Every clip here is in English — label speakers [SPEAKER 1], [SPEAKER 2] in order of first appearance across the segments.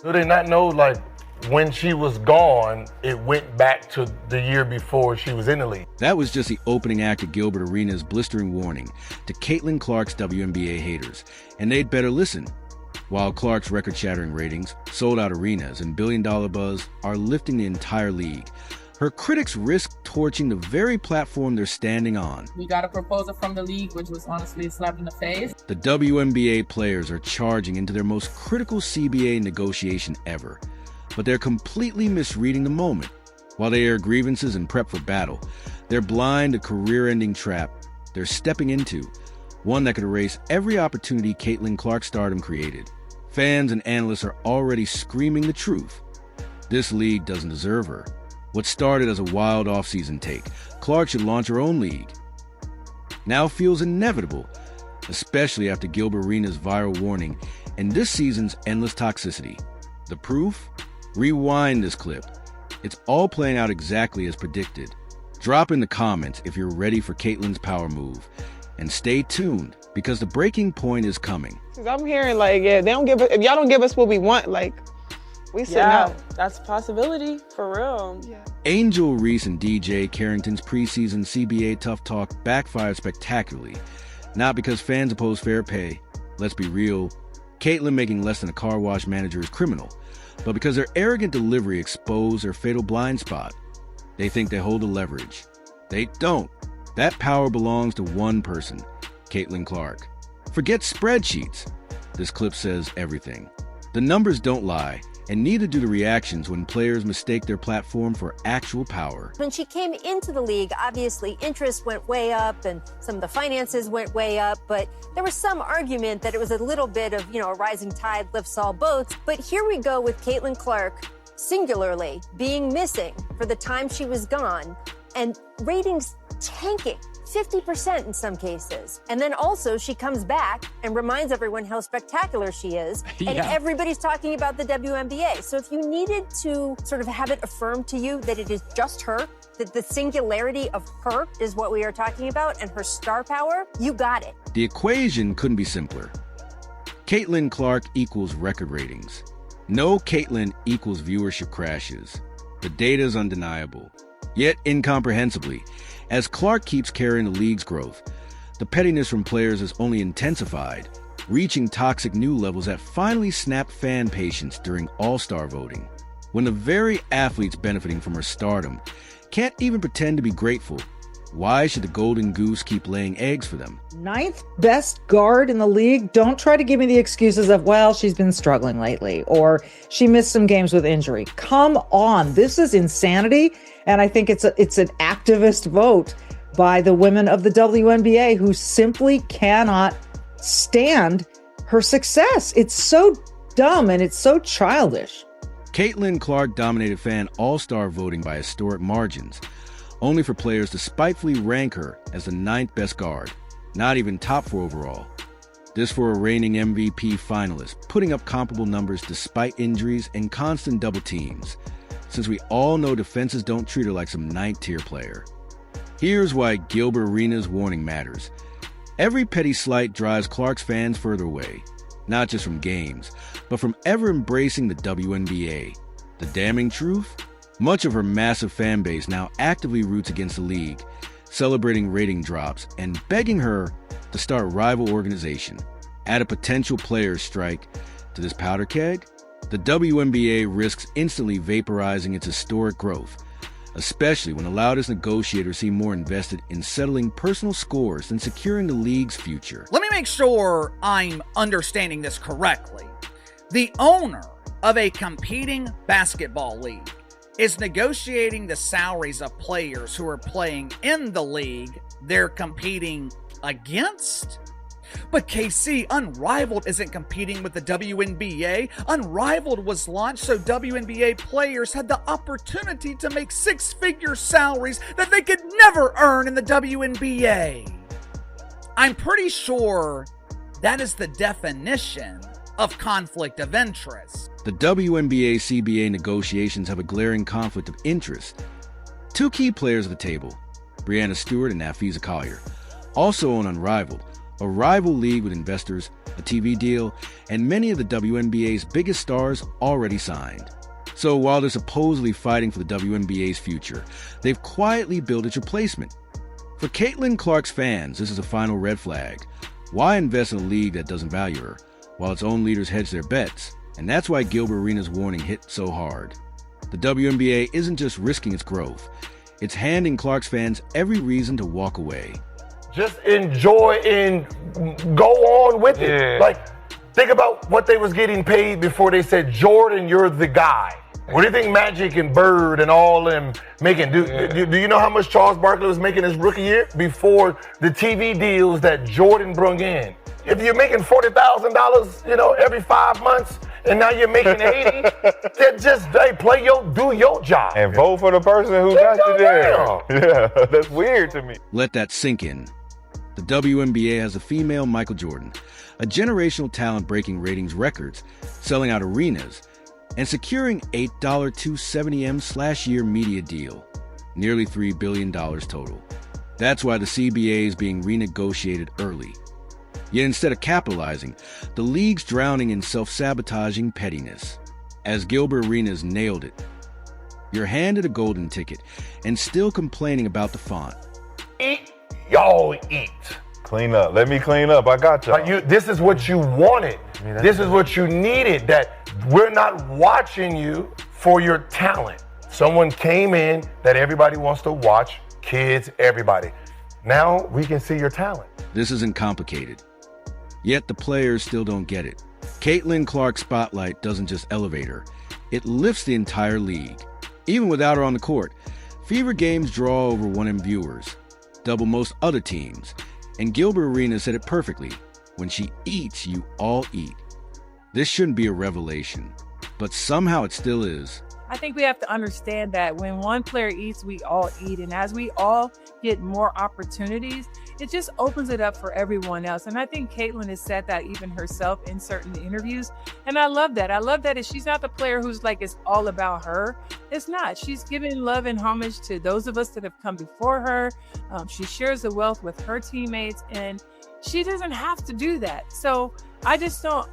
[SPEAKER 1] Do they not know, like, when she was gone, it went back to the year before she was in the league?
[SPEAKER 2] That was just the opening act of Gilbert Arenas' blistering warning to Caitlin Clark's WNBA haters, and they'd better listen. While Clark's record-shattering ratings, sold-out arenas, and billion-dollar buzz are lifting the entire league, her critics risk torching the very platform they're standing on.
[SPEAKER 3] We got a proposal from the league, which was honestly a slap in the face.
[SPEAKER 2] The WNBA players are charging into their most critical CBA negotiation ever, but they're completely misreading the moment. While they air grievances and prep for battle, they're blind to career-ending trap they're stepping into, one that could erase every opportunity Caitlin Clark's stardom created. Fans and analysts are already screaming the truth. This league doesn't deserve her. What started as a wild offseason take, Clark should launch her own league, now feels inevitable, especially after Gilbert Arenas' viral warning and this season's endless toxicity. The proof? Rewind this clip. It's all playing out exactly as predicted. Drop in the comments if you're ready for Caitlin's power move. And stay tuned, because the breaking point is coming.
[SPEAKER 4] I'm hearing, like, yeah, they don't give us, if y'all don't give us what we want, like, we sitting out.
[SPEAKER 5] That's a possibility, for real.
[SPEAKER 4] Yeah.
[SPEAKER 2] Angel Reese and DJ Carrington's preseason CBA tough talk backfired spectacularly. Not because fans oppose fair pay. Let's be real, Caitlin making less than a car wash manager is criminal, but because their arrogant delivery exposed their fatal blind spot. They think they hold the leverage. They don't. That power belongs to one person, Caitlin Clark. Forget spreadsheets. This clip says everything. The numbers don't lie, and neither do the reactions when players mistake their platform for actual power.
[SPEAKER 6] When she came into the league, obviously interest went way up and some of the finances went way up, but there was some argument that it was a little bit of, a rising tide lifts all boats. But here we go with Caitlin Clark, singularly, being missing for the time she was gone, and ratings tanking. 50% in some cases. And then also she comes back and reminds everyone how spectacular she is. And everybody's talking about the WNBA. So if you needed to sort of have it affirmed to you that it is just her, that the singularity of her is what we are talking about and her star power, you got it.
[SPEAKER 2] The equation couldn't be simpler. Caitlin Clark equals record ratings. No Caitlin equals viewership crashes. The data is undeniable, yet incomprehensibly. As Clark keeps carrying the league's growth, the pettiness from players has only intensified, reaching toxic new levels that finally snapped fan patience during All-Star voting. When the very athletes benefiting from her stardom can't even pretend to be grateful, why should the Golden Goose keep laying eggs for them?
[SPEAKER 7] 9th best guard in the league. Don't try to give me the excuses of, well, she's been struggling lately, or she missed some games with injury. Come on, this is insanity. And I think it's an activist vote by the women of the WNBA who simply cannot stand her success. It's so dumb and it's so childish.
[SPEAKER 2] Caitlin Clark dominated fan all-star voting by historic margins, only for players to spitefully rank her as the 9th best guard, not even top 4 overall. This for a reigning MVP finalist, putting up comparable numbers despite injuries and constant double teams, since we all know defenses don't treat her like some 9th-tier player. Here's why Gilbert Arenas' warning matters. Every petty slight drives Clark's fans further away, not just from games, but from ever embracing the WNBA. The damning truth? Much of her massive fan base now actively roots against the league, celebrating rating drops and begging her to start a rival organization. Add a potential players' strike to this powder keg, the WNBA risks instantly vaporizing its historic growth, especially when the loudest negotiators seem more invested in settling personal scores than securing the league's future.
[SPEAKER 8] Let me make sure I'm understanding this correctly. The owner of a competing basketball league is negotiating the salaries of players who are playing in the league they're competing against? But KC, Unrivaled isn't competing with the WNBA. Unrivaled was launched so WNBA players had the opportunity to make 6-figure salaries that they could never earn in the WNBA. I'm pretty sure that is the definition of conflict of interest.
[SPEAKER 2] The WNBA-CBA negotiations have a glaring conflict of interest. 2 key players at the table, Breanna Stewart and Nafisa Collier, also on Unrivaled, a rival league with investors, a TV deal, and many of the WNBA's biggest stars already signed. So while they're supposedly fighting for the WNBA's future, they've quietly built its replacement. For Caitlin Clark's fans, this is a final red flag. Why invest in a league that doesn't value her, while its own leaders hedge their bets? And that's why Gilbert Arenas' warning hit so hard. The WNBA isn't just risking its growth, it's handing Clark's fans every reason to walk away.
[SPEAKER 1] Just enjoy and go on with it.
[SPEAKER 9] Yeah.
[SPEAKER 1] Like, think about what they was getting paid before they said, Jordan, you're the guy. What do you think Magic and Bird and all them making? Do you know how much Charles Barkley was making his rookie year before the TV deals that Jordan brung in? If you're making $40,000, every 5 months, and now you're making 80, then just do your job.
[SPEAKER 9] And vote for the person who got you there. Yeah, that's weird to me.
[SPEAKER 2] Let that sink in. The WNBA has a female Michael Jordan, a generational talent breaking ratings records, selling out arenas, and securing $8 270M/year media deal, nearly $3 billion total. That's why the CBA is being renegotiated early. Yet instead of capitalizing, the league's drowning in self-sabotaging pettiness. As Gilbert Arenas nailed it, you're handed a golden ticket and still complaining about the font.
[SPEAKER 1] Eat, y'all eat.
[SPEAKER 9] Clean up. Let me clean up. I got y'all.
[SPEAKER 1] This is what you wanted. This is what you needed, that we're not watching you for your talent. Someone came in that everybody wants to watch, kids, everybody. Now we can see your talent.
[SPEAKER 2] This isn't complicated. Yet the players still don't get it. Caitlin Clark's spotlight doesn't just elevate her, it lifts the entire league. Even without her on the court, Fever games draw over 1M viewers, double most other teams. And Gilbert Arenas said it perfectly, when she eats, you all eat. This shouldn't be a revelation, but somehow it still is.
[SPEAKER 10] I think we have to understand that when one player eats, we all eat. And as we all get more opportunities, it just opens it up for everyone else. And I think Caitlin has said that even herself in certain interviews. And I love that. I love that she's not the player who's like, it's all about her. It's not. She's giving love and homage to those of us that have come before her. She shares the wealth with her teammates, and she doesn't have to do that. So I just don't,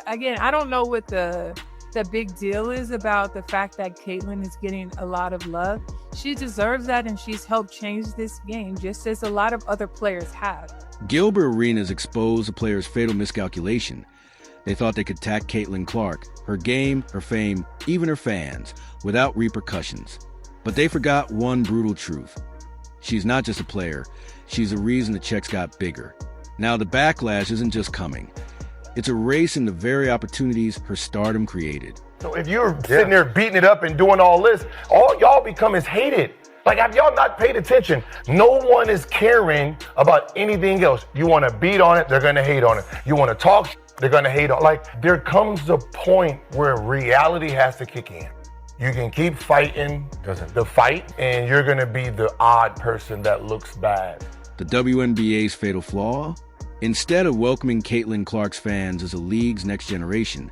[SPEAKER 10] again, I don't know what the big deal is about the fact that Caitlin is getting a lot of love. She deserves that, and she's helped change this game just as a lot of other players have.
[SPEAKER 2] Gilbert Arenas exposed the players' fatal miscalculation. They thought they could attack Caitlin Clark, her game, her fame, even her fans, without repercussions. But they forgot one brutal truth. She's not just a player, she's the reason the checks got bigger. Now the backlash isn't just coming. It's erasing the very opportunities her stardom created.
[SPEAKER 1] So if you're sitting there beating it up and doing all this, all y'all become is hated. Like, have y'all not paid attention? No one is caring about anything else. You want to beat on it, they're going to hate on it. You want to talk, they're going to hate on it. Like, there comes a point where reality has to kick in. You can keep fighting the fight, and you're going to be the odd person that looks bad.
[SPEAKER 2] The WNBA's fatal flaw? Instead of welcoming Caitlin Clark's fans as the league's next generation,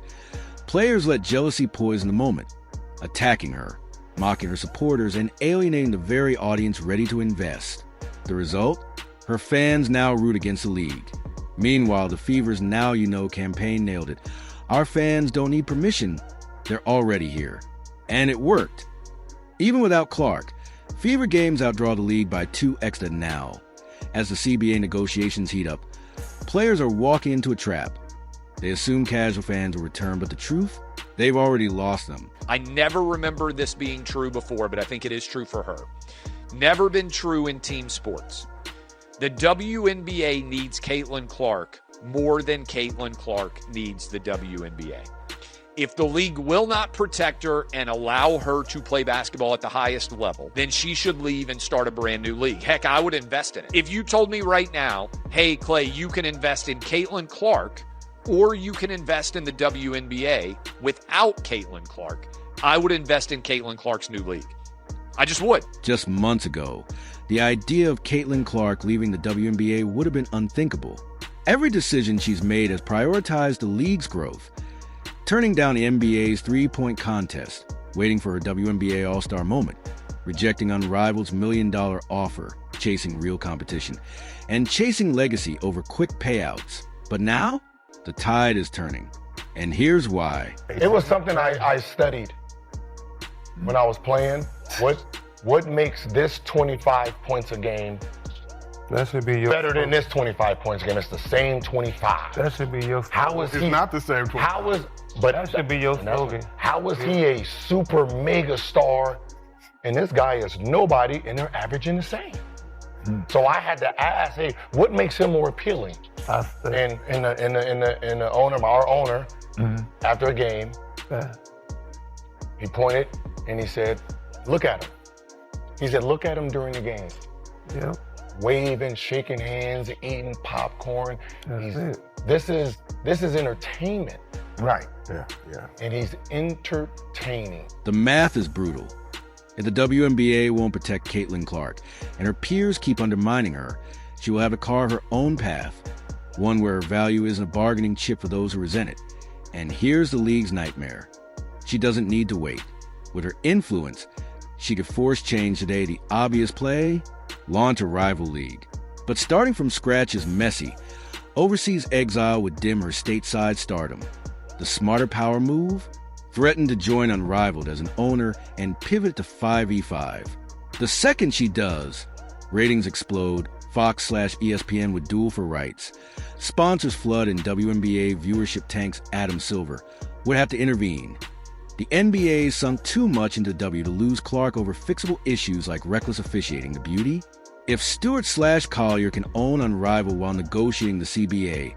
[SPEAKER 2] players let jealousy poison the moment, attacking her, mocking her supporters, and alienating the very audience ready to invest. The result? Her fans now root against the league. Meanwhile, the Fever's Now You Know campaign nailed it. Our fans don't need permission, they're already here. And it worked. Even without Clark, Fever games outdraw the league by 2x the now. As the CBA negotiations heat up, players are walking into a trap. They assume casual fans will return, but the truth? They've already lost them.
[SPEAKER 11] I never remember this being true before, but I think it is true for her. Never been true in team sports. The WNBA needs Caitlin Clark more than Caitlin Clark needs the WNBA. If the league will not protect her and allow her to play basketball at the highest level, then she should leave and start a brand new league. Heck, I would invest in it. If you told me right now, hey, Clay, you can invest in Caitlin Clark or you can invest in the WNBA without Caitlin Clark, I would invest in Caitlin Clark's new league. I just would.
[SPEAKER 2] Just months ago, the idea of Caitlin Clark leaving the WNBA would have been unthinkable. Every decision she's made has prioritized the league's growth, turning down the NBA's three-point contest, waiting for her WNBA All-Star moment, rejecting Unrivaled's $1 million offer, chasing real competition and chasing legacy over quick payouts. But now, the tide is turning. And here's why.
[SPEAKER 1] It was something I studied when I was playing. What makes this 25 points a game
[SPEAKER 9] That should be your
[SPEAKER 1] better than this 25 points a game? It's the same 25.
[SPEAKER 9] That should be your
[SPEAKER 1] How is
[SPEAKER 9] It's
[SPEAKER 1] he
[SPEAKER 9] not the same 25.
[SPEAKER 1] How is but
[SPEAKER 9] That should be your slogan.
[SPEAKER 1] How is he a super mega star and this guy is nobody and they're averaging the same? So I had to ask, hey, what makes him more appealing? And the owner, our owner, after a game, he pointed and he said, look at him. He said, look at him during the game.
[SPEAKER 9] Yep.
[SPEAKER 1] Waving, shaking hands, eating popcorn.
[SPEAKER 9] That's it.
[SPEAKER 1] This is entertainment.
[SPEAKER 9] Right. Yeah. Yeah.
[SPEAKER 1] And he's entertaining.
[SPEAKER 2] The math is brutal. If the WNBA won't protect Caitlin Clark and her peers keep undermining her, she will have to carve her own path, one where her value isn't a bargaining chip for those who resent it. And here's the league's nightmare. She doesn't need to wait. With her influence, she could force change today. The obvious play? Launch a rival league. But starting from scratch is messy. Overseas exile would dim her stateside stardom. The smarter power move? Threaten to join Unrivaled as an owner and pivot to 5v5. The second she does, ratings explode, Fox/ESPN would duel for rights. Sponsors flood and WNBA viewership tanks. Adam Silver would have to intervene. The NBA sunk too much into W to lose Clark over fixable issues like reckless officiating. The beauty? If Stewart/Collier can own Unrivaled while negotiating the CBA,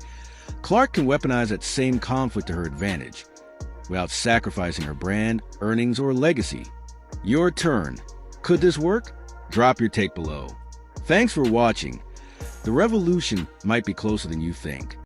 [SPEAKER 2] Clark can weaponize that same conflict to her advantage, without sacrificing her brand, earnings, or legacy. Your turn. Could this work? Drop your take below. Thanks for watching. The revolution might be closer than you think.